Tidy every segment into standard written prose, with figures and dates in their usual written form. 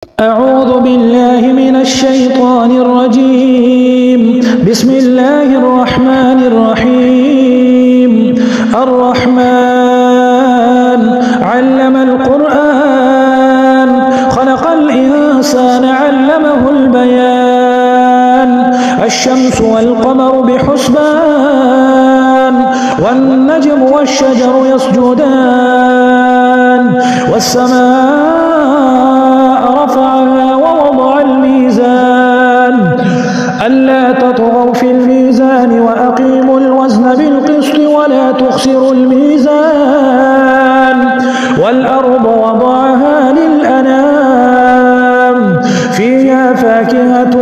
أعوذ بالله من الشيطان الرجيم. بسم الله الرحمن الرحيم. الرحمن علم القرآن، خلق الإنسان علمه البيان. الشمس والقمر بحسبان، والنجم والشجر يسجدان. والسماء رفعها ووضع الميزان ألا تطغوا في الميزان وأقيموا الوزن بالقسط ولا تخسروا الميزان. والأرض وضعها للأنام، فيها فاكهة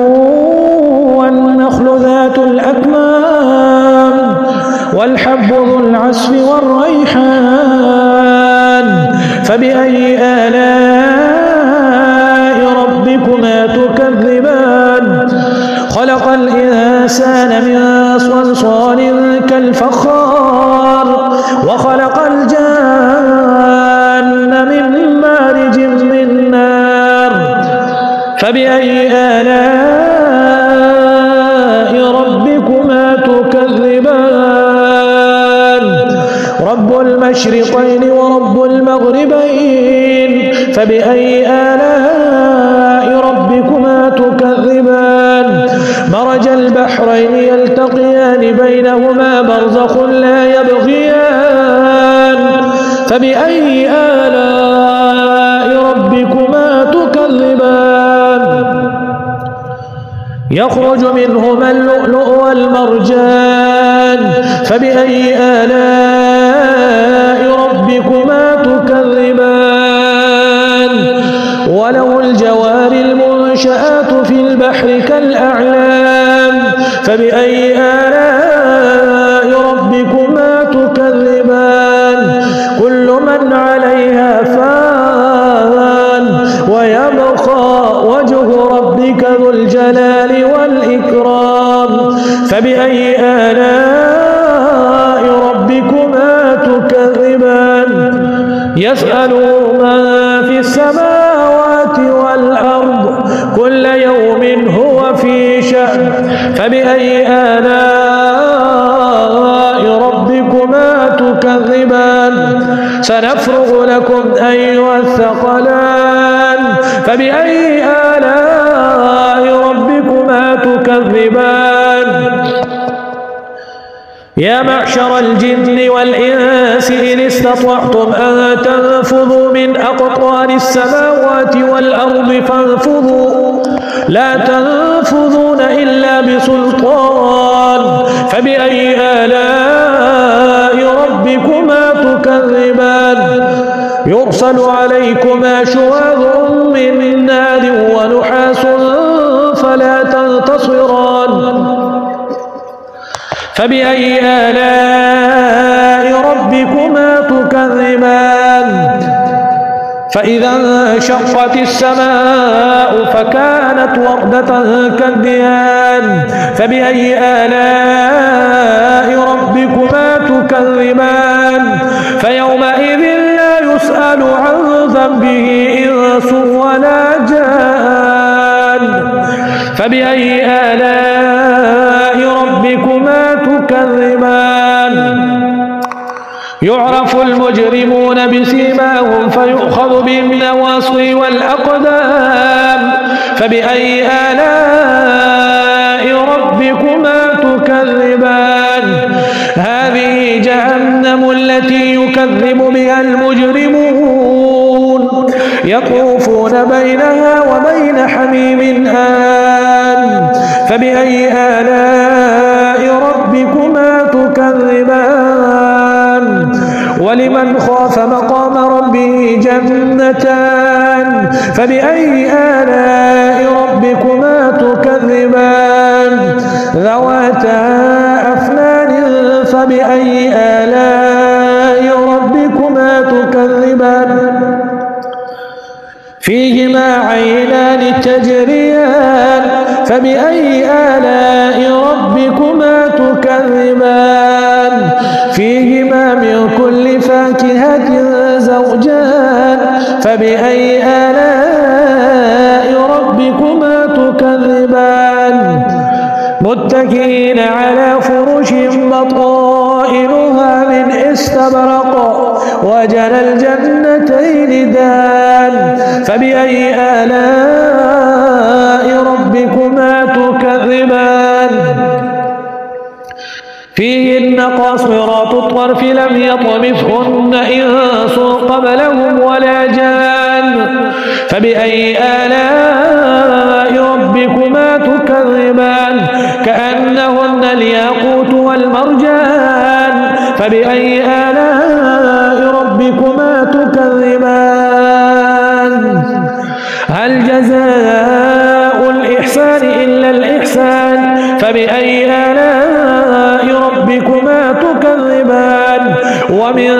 والنخل ذات الأكمام، والحب ذو العصف والريحان. فبأي آلاء ربكما تكذبان؟ خلق الإنسان من صلصال كالفخار، وخلق الجان من مارج من نار. فبأي آلاء ربكما تكذبان؟ رب المشرقين ورب المغربين، فبأي آلاء ربكما تكذبان؟ مرج البحرين يلتقيان بينهما برزخ لا يبغيان. فبأي آلاء ربكما تكذبان؟ يخرج منهما اللؤلؤ والمرجان. فبأي آلاء ربكما تكذبان؟ وله الجوار المنشآت في البحر كالأعلام. فبأي آلاء ربكما تكذبان؟ كل من عليها فان، ويبقى وجه ربك ذو الجلال والإكرام. فبأي آلاء ربكما تكذبان؟ يسأل من في السماوات والأرض، كل يوم هو في شأن. فبأي آلاء ربكما تكذبان؟ سنفرغ لكم أيها الثقلان. فبأي آلاء ربكما تكذبان؟ يا معشر الجن والإنس إن استطعتم أن تنفذوا من أقطار السماوات والأرض فانفذوا، لا تنفذون إلا بسلطان. فبأي آلاء ربكما تكذبان؟ يرسل عليكما شواظ من نار ونحاس فلا تنتصران. فبأي آلاء ربكما تكذبان؟ فإذا انشقت السماء فكانت وردة كالدهان. فبأي آلاء ربكما تكذبان؟ فيومئذ لا يسأل عن ذنبه إنس ولا جان. فبأي آلاء ربكما تكذبان؟ يعرف المجرمون بسيماهم فيؤخذ بالنواصي والأقدام. فبأي آلاء ربكما تكذبان؟ هذه جهنم التي يكذب بها المجرمون، يطوفون بينها وبين حميم آن. فبأي آلاء ربكما تكذبان؟ ولمن خاف مقام ربه جنتان. فبأي آلاء ربكما تكذبان؟ ذواتا أفنان. فبأي آلاء ربكما تكذبان؟ فيهما عينان تجريان. فبأي آلاء ربكما تكذبان؟ فيهما من كل فاكهة زوجان. فبأي آلاء ربكما تكذبان متكئين على فرش بطائنها من استبرق وجنى الجنتين دان فبأي آلاء ربكما تكذبان فيهن قاصرات الطرف لم يطمثهن إنس قبلهم ولا جان فبأي آلاء ربكما تكذبان كأنهن الياقوت والمرجان فبأي آلاء ربكما تكذبان هل جزاء الإحسان إلا الإحسان فبأي آلاء ربكما تكذبان ومن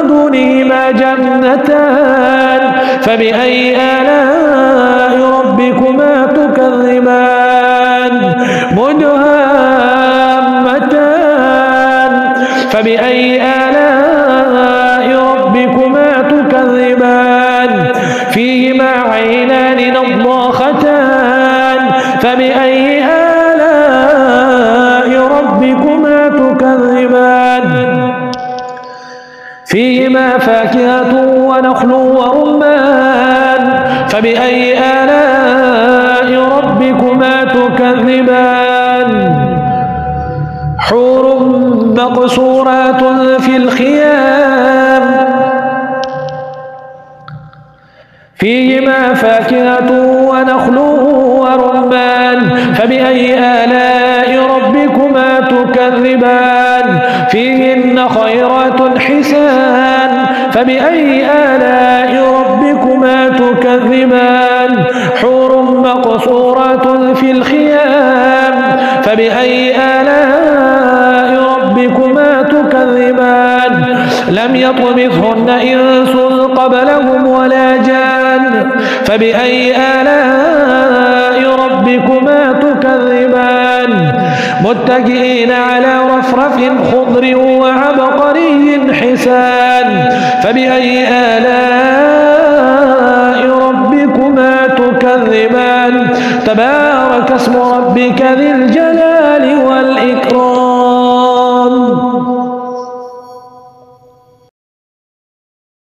دونهما جنتان فبأي آلاء ربكما تكذبان مدهامتان فبأي آلاء ربكما تكذبان فيهما عينان نضاختان فبأي آلاء ربكما تكذبان فيهما فاكهة ونخل ورمان فبأي آلاء ربكما تكذبان حور مقصورات في الخيام فيهما فاكهة ونخل ورمان فبأي آلاء ربكما تكذبان فيهن خيرات حسان فبأي آلاء ربكما تكذبان حور مقصورات في الخيام فبأي آلاء ربكما تكذبان لم يطمثهن إنس قبلهم ولا جان فبأي آلاء ربكما تكذبان متكئين على رفرف خضر وعبقري حسان فبأي آلاء ربكما تكذبان تبارك اسم ربك ذي الجلال والإكرام